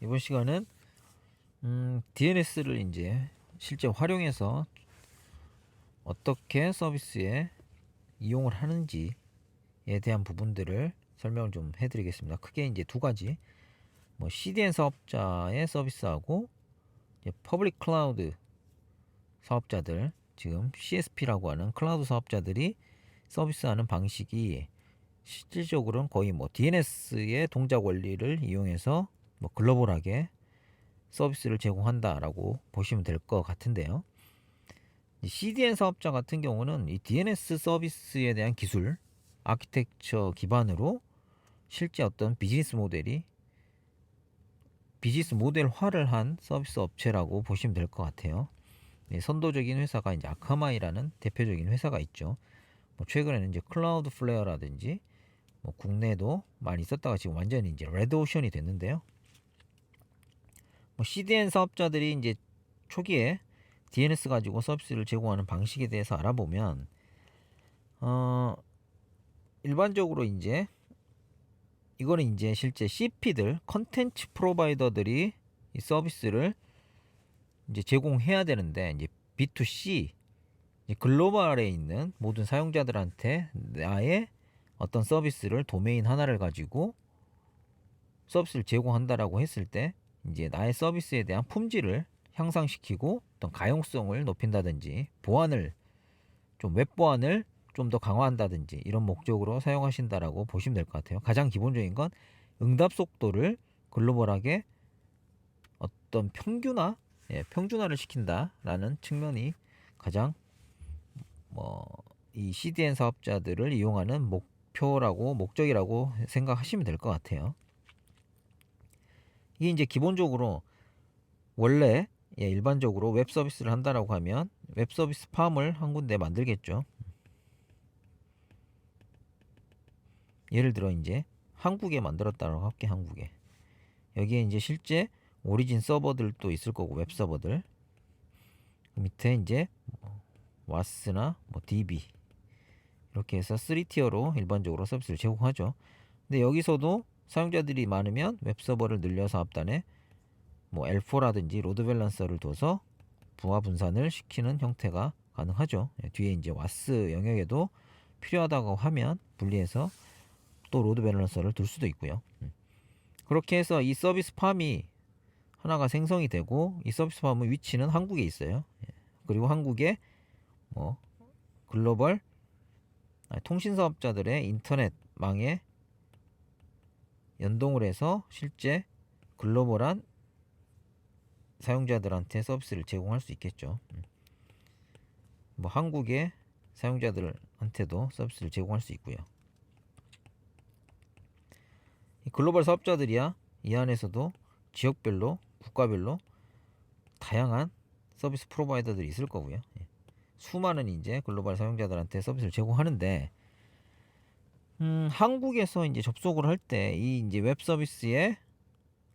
이번 시간은 DNS를 이제 실제 활용해서 어떻게 서비스에 이용을 하는지에 대한 부분들을 설명을 좀 해드리겠습니다. 크게 이제 두 가지, 뭐 CDN 사업자의 서비스하고 이제 퍼블릭 클라우드 사업자들, 지금 CSP라고 하는 클라우드 사업자들이 서비스하는 방식이 실질적으로는 거의 뭐 DNS의 동작 원리를 이용해서 뭐 글로벌하게 서비스를 제공한다라고 보시면 될 것 같은데요. CDN 사업자 같은 경우는 이 DNS 서비스에 대한 기술, 아키텍처 기반으로 실제 어떤 비즈니스 모델화를 한 서비스 업체라고 보시면 될 것 같아요. 선도적인 회사가 이제 아카마이라는 대표적인 회사가 있죠. 뭐 최근에는 이제 클라우드 플레어라든지 뭐 국내에도 많이 썼다가 지금 완전히 이제 레드오션이 됐는데요. 뭐 CDN 사업자들이 이제 초기에 DNS 가지고 서비스를 제공하는 방식에 대해서 알아보면 일반적으로 이제 이거는 이제 실제 CP들, 컨텐츠 프로바이더들이 이 서비스를 이제 제공해야 되는데, 이제 B2C, 이제 글로벌에 있는 모든 사용자들한테 나의 어떤 서비스를, 도메인 하나를 가지고 서비스를 제공한다라고 했을 때 이제 나의 서비스에 대한 품질을 향상시키고 어떤 가용성을 높인다든지 웹 보안을 좀 더 강화한다든지 이런 목적으로 사용하신다라고 보시면 될 것 같아요. 가장 기본적인 건 응답 속도를 글로벌하게 어떤 평준화를 시킨다라는 측면이 가장 이 CDN 사업자들을 이용하는 목적이라고 생각하시면 될 것 같아요. 이게 이제 기본적으로 원래 일반적으로 웹 서비스를 한다라고 하면 웹 서비스 팜을 한 군데 만들겠죠. 예를 들어 이제 한국에 만들었다라고 할게. 한국에 여기에 이제 실제 오리진 서버들도 있을 거고, 웹 서버들 밑에 이제 와스나 뭐 DB 이렇게 해서 3티어로 일반적으로 서비스를 제공하죠. 근데 여기서도 사용자들이 많으면 웹 서버를 늘려서 앞단에 뭐 L4라든지 로드 밸런서를 둬서 부하 분산을 시키는 형태가 가능하죠. 뒤에 이제 와스 영역에도 필요하다고 하면 분리해서 또 로드 밸런서를 둘 수도 있고요. 그렇게 해서 이 서비스 팜이 하나가 생성이 되고, 이 서비스 팜의 위치는 한국에 있어요. 그리고 한국에 뭐 글로벌 통신 사업자들의 인터넷망에 연동을 해서 실제 글로벌한 사용자들한테 서비스를 제공할 수 있겠죠. 뭐 한국의 사용자들한테도 서비스를 제공할 수 있고요. 이 글로벌 사업자들이야 이 안에서도 지역별로, 국가별로 다양한 서비스 프로바이더들이 있을 거고요. 수많은 이제 글로벌 사용자들한테 서비스를 제공하는데, 한국에서 이제 접속을 할 때 이 이제 웹 서비스에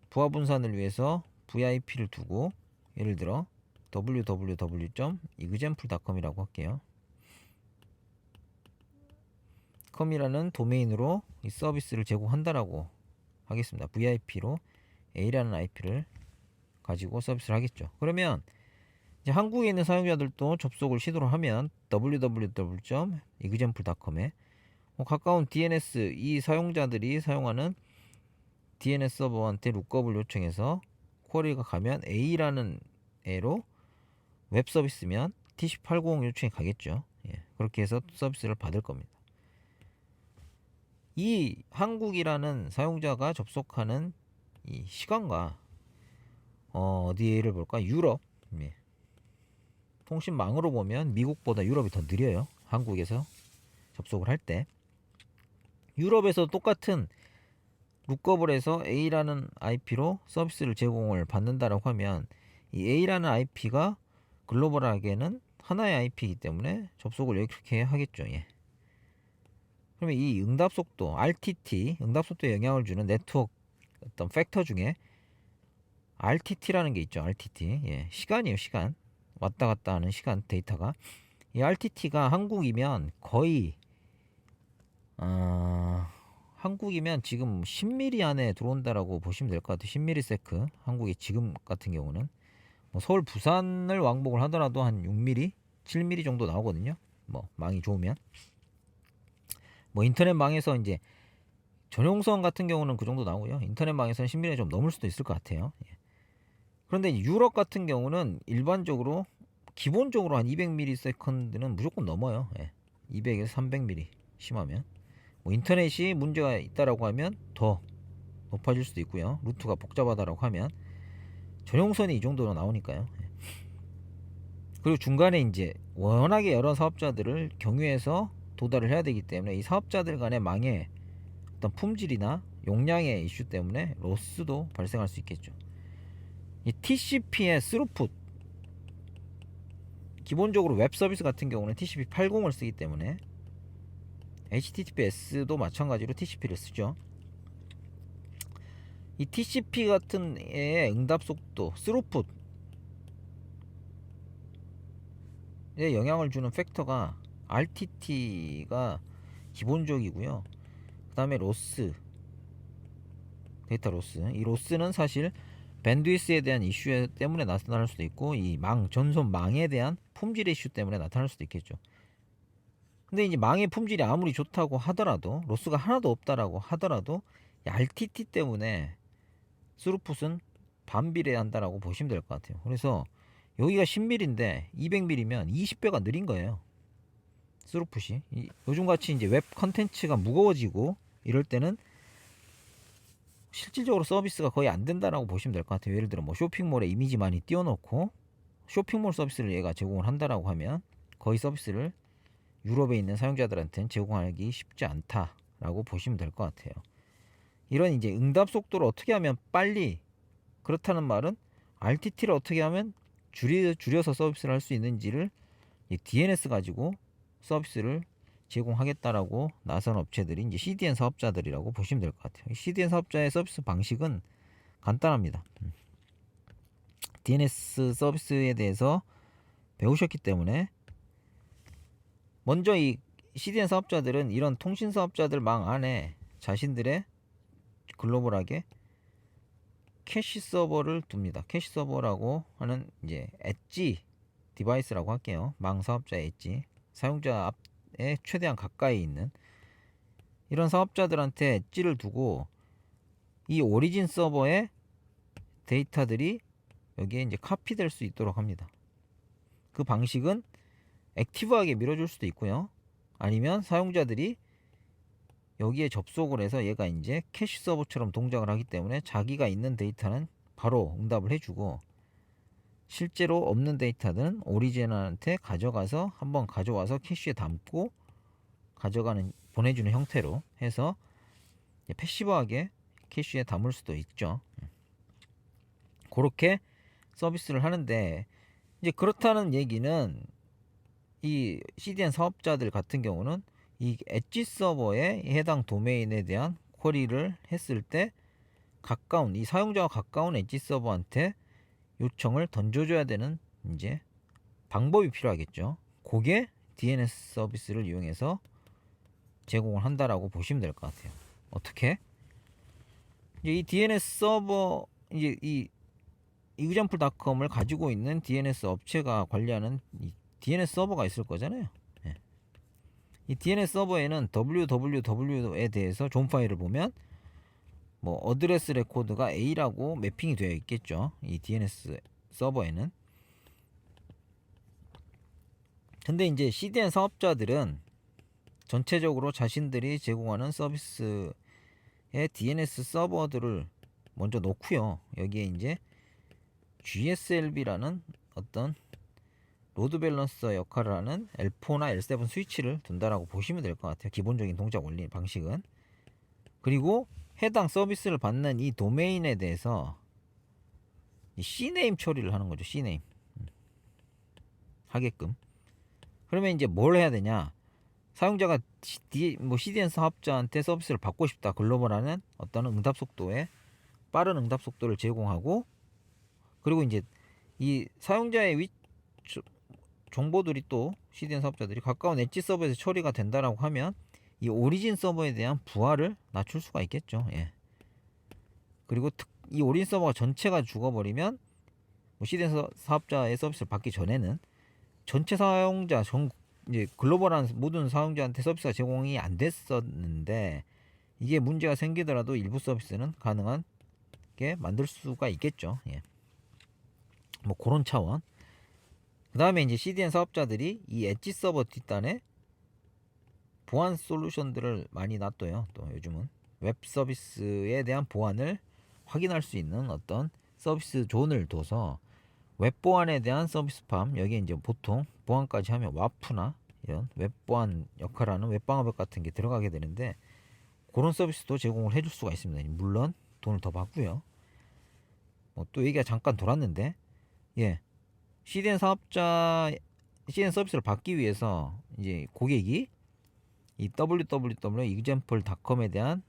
부하 분산을 위해서 VIP를 두고, 예를 들어 www.example.com이라고 할게요. com이라는 도메인으로 이 서비스를 제공한다라고 하겠습니다. VIP로 A라는 IP를 가지고 서비스를 하겠죠. 그러면 이제 한국에 있는 사용자들도 접속을 시도를 하면 www.example.com에 가까운 DNS, 이 사용자들이 사용하는 DNS 서버한테 룩업을 요청해서 쿼리가 가면 A라는 애로 웹 서비스면 TC80 요청이 가겠죠. 그렇게 해서 서비스를 받을 겁니다. 이 한국이라는 사용자가 접속하는 이 시간과 어디를 볼까? 유럽. 통신망으로 보면 미국보다 유럽이 더 느려요. 한국에서 접속을 할 때. 유럽에서 똑같은 룩업을 해서 A라는 IP로 서비스를 제공을 받는다라고 하면 이 A라는 IP가 글로벌하게는 하나의 IP이기 때문에 접속을 이렇게 하겠죠. 그러면 이 응답 속도, RTT, 응답 속도에 영향을 주는 네트워크 어떤 팩터 중에 RTT라는 게 있죠. RTT. 시간이에요, 시간. 왔다 갔다 하는 시간, 데이터가. 이 RTT가 한국이면 거의 한국이면 지금 10mm 안에 들어온다라고 보시면 될 것 같아요. 10ms 한국이 지금 같은 경우는 뭐 서울 부산을 왕복을 하더라도 한 6mm 7mm 정도 나오거든요. 뭐 망이 좋으면 뭐 인터넷망에서 이제 전용선 같은 경우는 그 정도 나오고요. 인터넷망에서는 10mm 좀 넘을 수도 있을 것 같아요. 예. 그런데 유럽 같은 경우는 일반적으로 기본적으로 한 200ms는 무조건 넘어요. 예. 200에서 300mm 심하면 뭐 인터넷이 문제가 있다라고 하면 더 높아질 수도 있고요. 루트가 복잡하다라고 하면 전용선이 이 정도로 나오니까요. 예. 그리고 중간에 이제 워낙에 여러 사업자들을 경유해서 도달을 해야 되기 때문에 이 사업자들 간의 망의 어떤 품질이나 용량의 이슈 때문에 로스도 발생할 수 있겠죠. 이 TCP의 스루풋, 기본적으로 웹 서비스 같은 경우는 TCP80을 쓰기 때문에 HTTPS도 마찬가지로 TCP를 쓰죠. 이 TCP 같은 애의 응답 속도, 스루풋에 영향을 주는 팩터가 RTT가 기본적이고요. 그 다음에 로스, 데이터 로스. 이 로스는 사실 밴드위스에 대한 이슈 때문에 나타날 수도 있고 이 전선 망에 대한 품질 이슈 때문에 나타날 수도 있겠죠. 근데 이제 망의 품질이 아무리 좋다고 하더라도 로스가 하나도 없다라고 하더라도 RTT 때문에 스루풋은 반비례한다라고 보시면 될 것 같아요. 그래서 여기가 10mm인데 200mm면 20배가 느린 거예요. 스루풋이. 요즘같이 이제 웹 컨텐츠가 무거워지고 이럴 때는 실질적으로 서비스가 거의 안 된다라고 보시면 될 것 같아요. 예를 들어 뭐 쇼핑몰에 이미지 많이 띄워놓고 쇼핑몰 서비스를 얘가 제공을 한다라고 하면 거의 서비스를 유럽에 있는 사용자들한테는 제공하기 쉽지 않다라고 보시면 될 것 같아요. 이런 이제 응답 속도를 어떻게 하면 빨리, 그렇다는 말은 RTT를 어떻게 하면 줄여서 서비스를 할 수 있는지를 DNS 가지고 서비스를 제공하겠다라고 나선 업체들이 이제 CDN 사업자들이라고 보시면 될 것 같아요. CDN 사업자의 서비스 방식은 간단합니다. DNS 서비스에 대해서 배우셨기 때문에 먼저 이 CDN 사업자들은 이런 통신 사업자들 망 안에 자신들의 글로벌하게 캐시 서버를 둡니다. 캐시 서버라고 하는 이제 엣지 디바이스라고 할게요. 망 사업자의 엣지, 사용자에 최대한 가까이 있는 이런 사업자들한테 엣지를 두고 이 오리진 서버의 데이터들이 여기에 이제 카피될 수 있도록 합니다. 그 방식은 액티브하게 밀어줄 수도 있고요. 아니면 사용자들이 여기에 접속을 해서 얘가 이제 캐시 서버처럼 동작을 하기 때문에 자기가 있는 데이터는 바로 응답을 해주고 실제로 없는 데이터는 오리지널한테 가져가서 한번 가져와서 캐시에 담고 보내주는 형태로 해서 패시브하게 캐시에 담을 수도 있죠. 그렇게 서비스를 하는데 이제 그렇다는 얘기는 이 CDN 사업자들 같은 경우는 이 엣지 서버에 해당 도메인에 대한 쿼리를 했을 때 가까운 이 사용자가 가까운 엣지 서버한테 요청을 던져줘야 되는 이제 방법이 필요하겠죠. 그게 DNS 서비스를 이용해서 제공을 한다라고 보시면 될 것 같아요. 어떻게? 이제 이 DNS 서버 이제 이 example.com을 가지고 있는 DNS 업체가 관리하는 이 DNS 서버가 있을 거잖아요. 예. 이 DNS 서버에는 www에 대해서 존 파일을 보면 뭐 어드레스 레코드가 A라고 매핑이 되어 있겠죠. 이 DNS 서버에는. 근데 이제 CDN 사업자들은 전체적으로 자신들이 제공하는 서비스의 DNS 서버들을 먼저 놓고요. 여기에 이제 GSLB라는 어떤 로드 밸런서 역할을 하는 L4나 L7 스위치를 둔다라고 보시면 될 것 같아요. 기본적인 동작 원리 방식은. 그리고 해당 서비스를 받는 이 도메인에 대해서 C네임 처리를 하는 거죠. C네임 하게끔. 그러면 이제 뭘 해야 되냐? 사용자가 CDN 사업자한테 서비스를 받고 싶다. 글로벌하는 어떤 응답 속도에 빠른 응답 속도를 제공하고, 그리고 이제 이 사용자의 정보들이 또 CDN 사업자들이 가까운 엣지 서버에서 처리가 된다라고 하면 이 오리진 서버에 대한 부하를 낮출 수가 있겠죠. 예. 그리고 이 오리진 서버가 전체가 죽어버리면 뭐 CDN 사업자의 서비스를 받기 전에는 전체 사용자 이제 글로벌한 모든 사용자한테 서비스가 제공이 안 됐었는데, 이게 문제가 생기더라도 일부 서비스는 가능하게 만들 수가 있겠죠. 예. 뭐 그런 차원. 그 다음에 이제 CDN 사업자들이 이 엣지 서버 뒷단에 보안 솔루션들을 많이 놔둬요. 또 요즘은 웹 서비스에 대한 보안을 확인할 수 있는 어떤 서비스 존을 둬서 웹 보안에 대한 서비스팜, 여기에 이제 보통 보안까지 하면 와프나 이런 웹 보안 역할하는 웹방어벽 같은 게 들어가게 되는데, 그런 서비스도 제공을 해줄 수가 있습니다. 물론 돈을 더 받고요. 뭐 또 얘기가 잠깐 돌았는데, 예, CDN 사업자 CDN 서비스를 받기 위해서 이제 고객이 이 www.example.com에 대한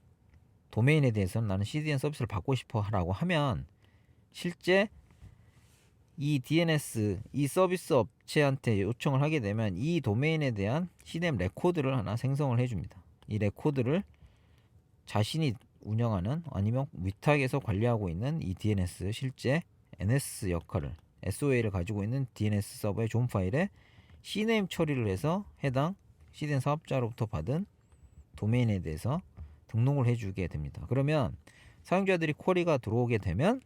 도메인에 대해서는 나는 CDN 서비스를 받고 싶어 라고 하면, 실제 이 DNS 이 서비스 업체한테 요청을 하게 되면 이 도메인에 대한 CDN 레코드를 하나 생성을 해줍니다. 이 레코드를 자신이 운영하는 아니면 위탁에서 관리하고 있는 이 DNS 실제 NS 역할을 SOA를 가지고 있는 DNS 서버의 존 파일에 CNAME 처리를 해서 해당 CDN 사업자로부터 받은 도메인에 대해서 등록을 해주게 됩니다. 그러면 사용자들이 쿼리가 들어오게 되면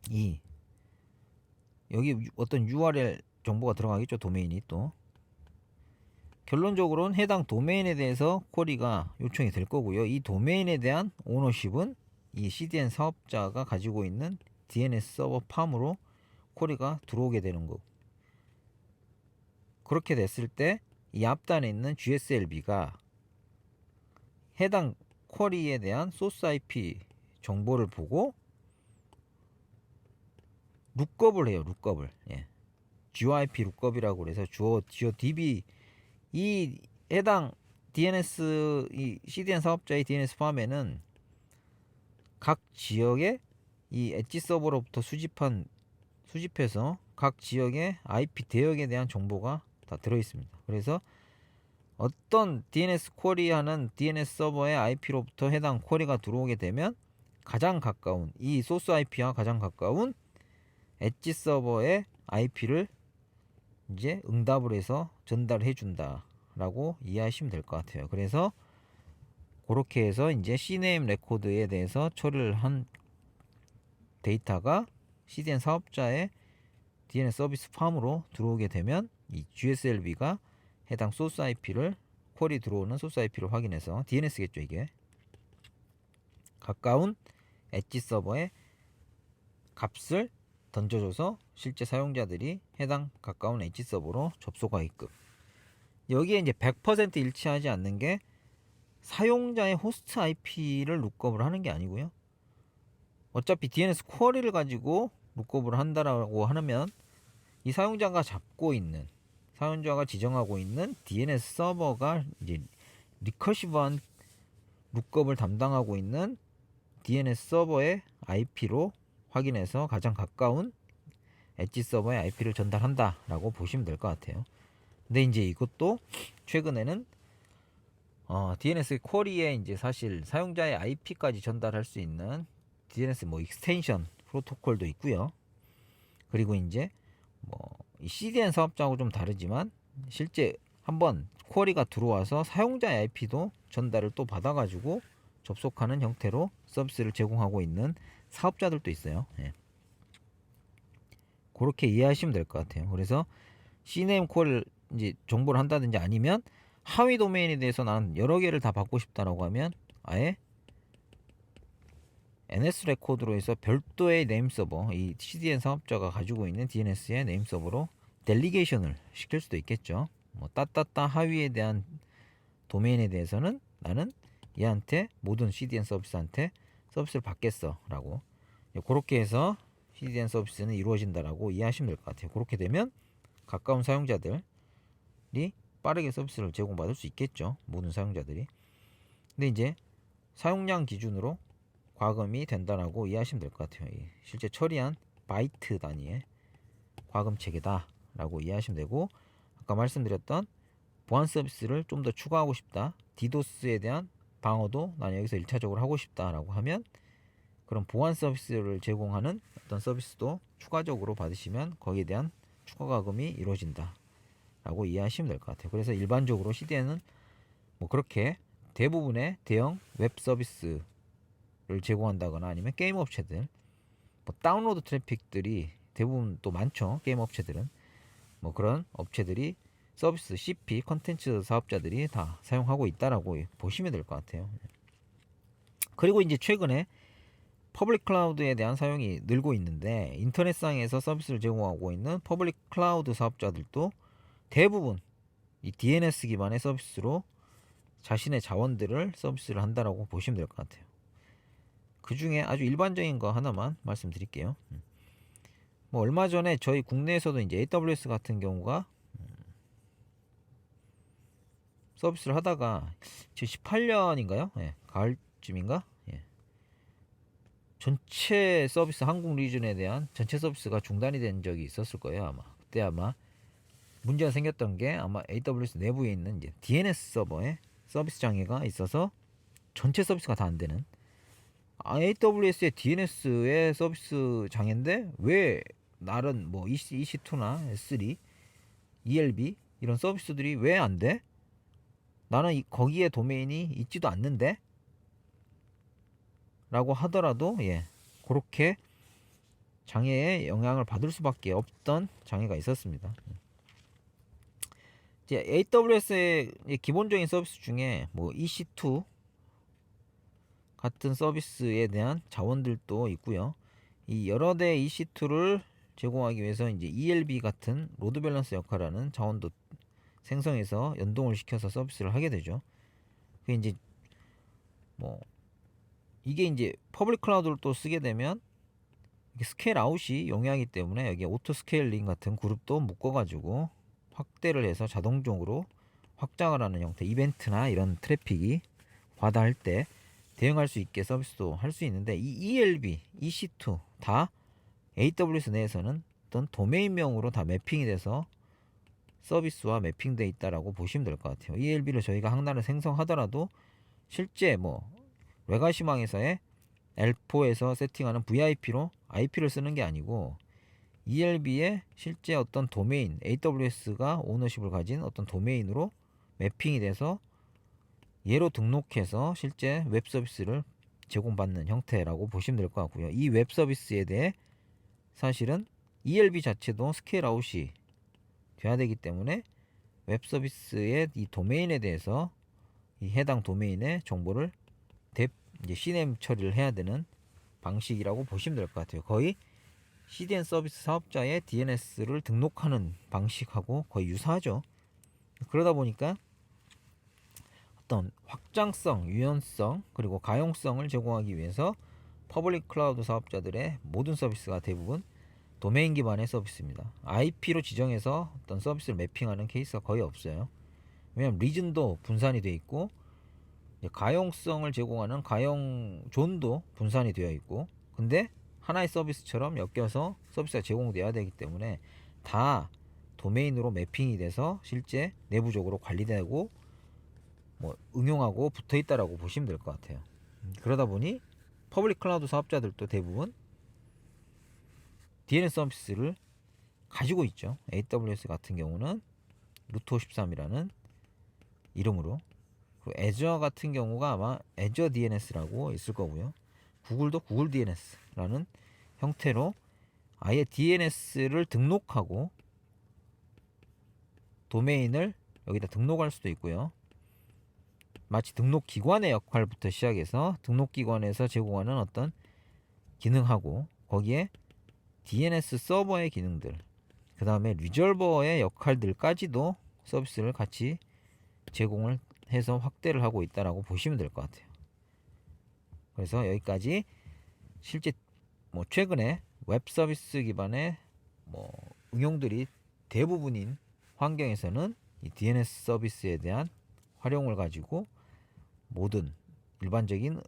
이 여기 어떤 URL 정보가 들어가겠죠. 도메인이 또 결론적으로는 해당 도메인에 대해서 쿼리가 요청이 될 거고요. 이 도메인에 대한 오너십은 이 CDN 사업자가 가지고 있는 DNS 서버 팜으로 쿼리가 들어오게 되는 거고, 그렇게 됐을 때 이 앞단에 있는 GSLB가 해당 쿼리에 대한 소스 IP 정보를 보고 룩업을 해요. 룩업을. 예. GOIP 룩업이라고 그래서 GODB 이 해당 DNS 이 CDN 사업자의 DNS 팜에는 각 지역의 이 엣지 서버로부터 수집해서 각 지역의 IP 대역에 대한 정보가 다 들어 있습니다. 그래서 어떤 DNS 쿼리하는 DNS 서버의 IP로부터 해당 쿼리가 들어오게 되면 가장 가까운 이 소스 IP와 가장 가까운 엣지 서버의 IP를 이제 응답을 해서 전달해 준다라고 이해하시면 될 것 같아요. 그래서 그렇게 해서 이제 CNAME 레코드에 대해서 처리를 한 데이터가 CDN 사업자의 DNS 서비스 팜으로 들어오게 되면 이 GSLB가 해당 소스 IP를 쿼리 들어오는 소스 IP를 확인해서 DNS겠죠 이게 가까운 엣지 서버에 값을 던져줘서 실제 사용자들이 해당 가까운 엣지 서버로 접속하게끔. 여기에 이제 100% 일치하지 않는 게 사용자의 호스트 IP를 룩업을 하는 게 아니고요. 어차피 DNS 쿼리를 가지고 룩업을 한다라고 하면 이 사용자가 지정하고 있는 DNS 서버가 이제 리커시브한 룩업을 담당하고 있는 DNS 서버의 IP로 확인해서 가장 가까운 엣지 서버의 IP를 전달한다라고 보시면 될 것 같아요. 근데 이제 이것도 최근에는 DNS 쿼리에 이제 사실 사용자의 IP까지 전달할 수 있는 DNS 뭐 익스텐션 프로토콜도 있고요. 그리고 이제 이 CDN 사업자하고 좀 다르지만 실제 한번 쿼리가 들어와서 사용자의 IP도 전달을 또 받아가지고 접속하는 형태로 서비스를 제공하고 있는 사업자들도 있어요. 예. 그렇게 이해하시면 될 것 같아요. 그래서 CNAME 쿼리를 이제 정보를 한다든지 아니면 하위 도메인에 대해서 나는 여러 개를 다 받고 싶다라고 하면 아예 NS 레코드로 해서 별도의 네임 서버, 이 CDN 사업자가 가지고 있는 DNS의 네임 서버로 델리게이션을 시킬 수도 있겠죠. 뭐 따따따 하위에 대한 도메인에 대해서는 나는 얘한테 모든 CDN 서비스한테 서비스를 받겠어라고. 그렇게 해서 CDN 서비스는 이루어진다라고 이해하시면 될 것 같아요. 그렇게 되면 가까운 사용자들이 빠르게 서비스를 제공받을 수 있겠죠. 모든 사용자들이. 근데 이제 사용량 기준으로 과금이 된다라고 이해하시면 될 것 같아요. 실제 처리한 바이트 단위의 과금 체계다라고 이해하시면 되고, 아까 말씀드렸던 보안 서비스를 좀 더 추가하고 싶다. 디도스에 대한 방어도 나는 여기서 1차적으로 하고 싶다라고 하면 그런 보안 서비스를 제공하는 어떤 서비스도 추가적으로 받으시면 거기에 대한 추가 가금이 이루어진다 라고 이해하시면 될 것 같아요. 그래서 일반적으로 CDN은 뭐 그렇게 대부분의 대형 웹 서비스를 제공한다거나 아니면 게임 업체들, 뭐 다운로드 트래픽들이 대부분 또 많죠. 게임 업체들은 뭐 그런 업체들이 서비스 CP 컨텐츠 사업자들이 다 사용하고 있다라고 보시면 될 것 같아요. 그리고 이제 최근에 퍼블릭 클라우드에 대한 사용이 늘고 있는데 인터넷상에서 서비스를 제공하고 있는 퍼블릭 클라우드 사업자들도 대부분 이 DNS 기반의 서비스로 자신의 자원들을 서비스를 한다라고 보시면 될 것 같아요. 그 중에 아주 일반적인 거 하나만 말씀드릴게요. 뭐 얼마 전에 저희 국내에서도 이제 AWS 같은 경우가 서비스를 하다가 18년인가요? 예, 가을쯤인가? 예. 전체 서비스 한국 리전에 대한 전체 서비스가 중단이 된 적이 있었을 거예요, 아마. 그때 아마 문제가 생겼던 게 아마 AWS 내부에 있는 이제 DNS 서버에 서비스 장애가 있어서 전체 서비스가 다 안 되는 AWS의 DNS의 서비스 장애인데 왜 다른 뭐 EC2나 S3, ELB 이런 서비스들이 왜 안 돼? 나는 거기에 도메인이 있지도 않는데? 라고 하더라도 예, 그렇게 장애에 영향을 받을 수밖에 없던 장애가 있었습니다. 이제 AWS의 기본적인 서비스 중에 뭐 EC2 같은 서비스에 대한 자원들도 있고요. 이 여러 대 EC2를 제공하기 위해서 이제 ELB 같은 로드 밸런스 역할하는 자원도 생성해서 연동을 시켜서 서비스를 하게 되죠. 그게 이제 뭐 이게 이제 퍼블릭 클라우드를 또 쓰게 되면 스케일 아웃이 용이하기 때문에 여기 오토 스케일링 같은 그룹도 묶어가지고 확대를 해서 자동적으로 확장을 하는 형태 이벤트나 이런 트래픽이 과다할 때 대응할 수 있게 서비스도 할 수 있는데 이 ELB, EC2 다 AWS 내에서는 어떤 도메인명으로 다 매핑이 돼서 서비스와 매핑되어 있다라고 보시면 될 것 같아요. ELB를 저희가 하나를 생성하더라도 실제 뭐 외가시망에서의 L4에서 세팅하는 VIP로 IP를 쓰는 게 아니고 ELB에 실제 어떤 도메인 AWS가 오너십을 가진 어떤 도메인으로 매핑이 돼서 얘로 등록해서 실제 웹 서비스를 제공받는 형태라고 보시면 될 것 같고요. 이 웹 서비스에 대해 사실은 ELB 자체도 스케일 아웃이 돼야 되기 때문에 웹 서비스의 이 도메인에 대해서 이 해당 도메인의 정보를 이제 CNAME 처리를 해야 되는 방식이라고 보시면 될 것 같아요. 거의 CDN 서비스 사업자의 DNS를 등록하는 방식하고 거의 유사하죠. 그러다 보니까 어떤 확장성, 유연성, 그리고 가용성을 제공하기 위해서 퍼블릭 클라우드 사업자들의 모든 서비스가 대부분 도메인 기반의 서비스입니다. IP로 지정해서 어떤 서비스를 매핑하는 케이스가 거의 없어요. 왜냐하면 리즌도 분산이 되어 있고 가용성을 제공하는 가용 존도 분산이 되어 있고 근데 하나의 서비스처럼 엮여서 서비스가 제공되어야 되기 때문에 다 도메인으로 매핑이 돼서 실제 내부적으로 관리되고 뭐 응용하고 붙어 있다라고 보시면 될 것 같아요. 그러다 보니 퍼블릭 클라우드 사업자들도 대부분 DNS 서비스를 가지고 있죠. AWS 같은 경우는 루트53이라는 이름으로, 그리고 애저 같은 경우가 아마 애저 DNS라고 있을 거고요. 구글도 구글 DNS라는 형태로 아예 DNS를 등록하고 도메인을 여기다 등록할 수도 있고요. 마치 등록기관의 역할부터 시작해서 등록기관에서 제공하는 어떤 기능하고 거기에 DNS 서버의 기능들, 그 다음에 리졸버의 역할들까지도 서비스를 같이 제공을 해서 확대를 하고 있다라고 보시면 될 것 같아요. 그래서 여기까지 실제 뭐 최근에 웹 서비스 기반의 뭐 응용들이 대부분인 환경에서는 이 DNS 서비스에 대한 활용을 가지고 모든 일반적인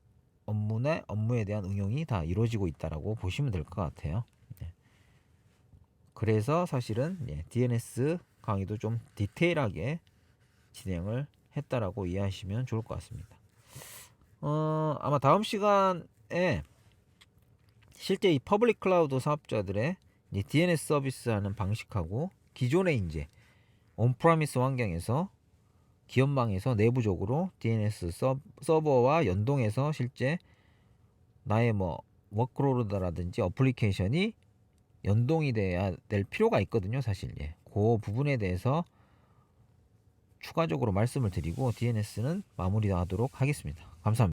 업무에 대한 응용이 다 이루어지고 있다라고 보시면 될 것 같아요. 그래서 사실은 DNS 강의도 좀 디테일하게 진행을 했다라고 이해하시면 좋을 것 같습니다. 아마 다음 시간에 실제 이 퍼블릭 클라우드 사업자들의 이제 DNS 서비스 하는 방식하고 기존의 이제 온프라미스 환경에서 기업망에서 내부적으로 DNS 서버와 연동해서 실제 나의 뭐 워크로드라든지 어플리케이션이 연동이 돼야 될 필요가 있거든요, 사실. 예. 그 부분에 대해서 추가적으로 말씀을 드리고 DNS는 마무리하도록 하겠습니다. 감사합니다.